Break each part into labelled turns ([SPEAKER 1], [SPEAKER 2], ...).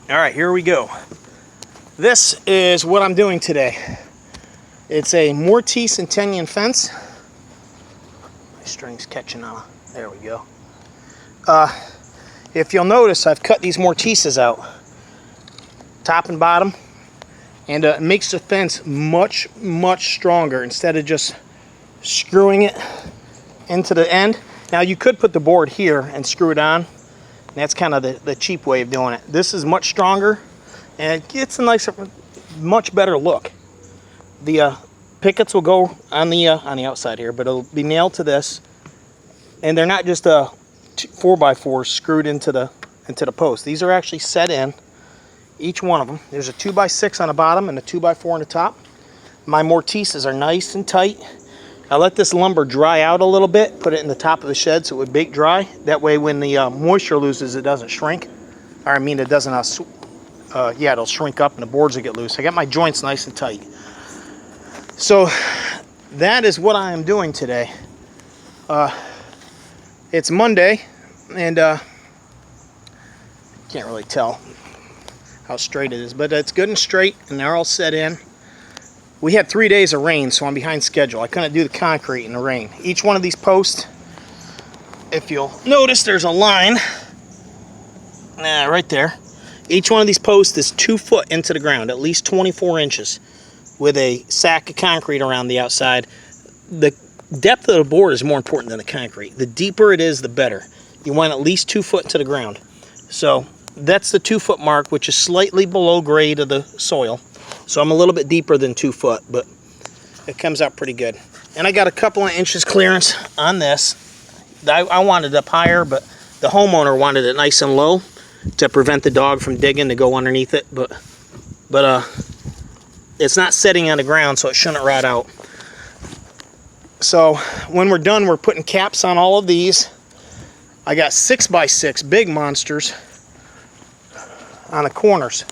[SPEAKER 1] All right, here we go. This is what I'm doing today. It's a Mortise and Tenyon fence. My string's catching on. There we go. If you'll notice, I've cut these mortises out, top and bottom, and it makes the fence much stronger instead of just screwing it into the end. Now you could put the board here and screw it on. That's kind of the cheap way of doing it. This is much stronger and it gets a nicer, much better look. The pickets will go on the outside here, but it'll be nailed to this, and they're not just a 4x4 screwed into the post. These are actually set in, each one of them. There's a 2x6 on the bottom and a 2x4 on the top. My mortises are nice and tight. I let this lumber dry out a little bit, put it in the top of the shed so it would bake dry. That way when the moisture loses, it doesn't shrink. Or I mean, it doesn't, yeah, it'll shrink up and the boards will get loose. I got my joints nice and tight. So that is what I am doing today. It's Monday, and can't really tell how straight it is, but it's good and straight, and they're all set in. We had 3 days of rain, so I'm behind schedule. I couldn't do the concrete in the rain. Each one of these posts, if you'll notice, there's a line right there. Each one of these posts is 2 foot into the ground, at least 24 inches, with a sack of concrete around the outside. The depth of the board is more important than the concrete. The deeper it is, the better. You want at least 2 foot to the ground. So that's the 2 foot mark, which is slightly below grade of the soil. So I'm a little bit deeper than 2 foot, but it comes out pretty good. And I got a couple of inches clearance on this. I wanted it up higher, but the homeowner wanted it nice and low to prevent the dog from digging to go underneath it. But it's not setting on the ground, so it shouldn't rot out. So when we're done, we're putting caps on all of these. I got 6x6 big monsters on the corners.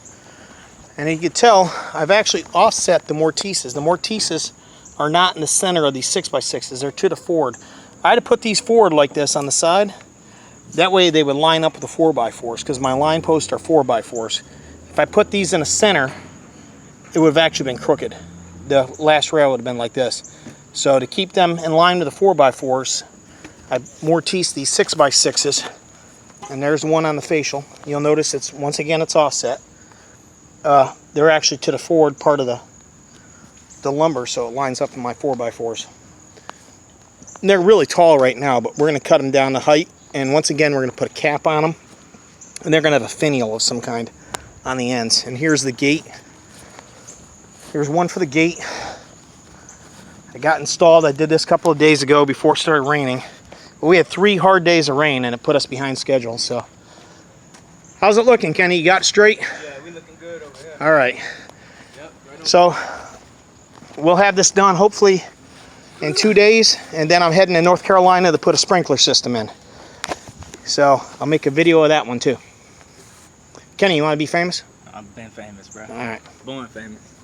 [SPEAKER 1] And you can tell I've actually offset the mortises. The mortises are not in the center of these 6x6s. They're to the forward. I had to put these forward like this on the side. That way they would line up with the 4x4s, because my line posts are 4x4s. If I put these in the center, it would have actually been crooked. The last rail would have been like this. So to keep them in line with the 4x4s, I mortise these 6x6s. And there's one on the facial. You'll notice it's, once again, it's offset. They're actually to the forward part of the lumber, so it lines up in my 4x4s. And they're really tall right now, but we're going to cut them down to height, and once again we're going to put a cap on them, and they're going to have a finial of some kind on the ends. And here's the gate. Here's one for the gate. I got installed. I did this a couple of days ago before it started raining. But we had 3 hard days of rain, and it put us behind schedule. So how's it looking, Kenny? You got it straight?
[SPEAKER 2] Yeah, we looking good over here.
[SPEAKER 1] All right.
[SPEAKER 2] Yep, right.
[SPEAKER 1] So we'll have this done hopefully in 2 days, and then I'm heading to North Carolina to put a sprinkler system in. So I'll make a video of that one too. Kenny, you want to be famous?
[SPEAKER 2] I've been famous, bro.
[SPEAKER 1] All right.
[SPEAKER 2] Born famous.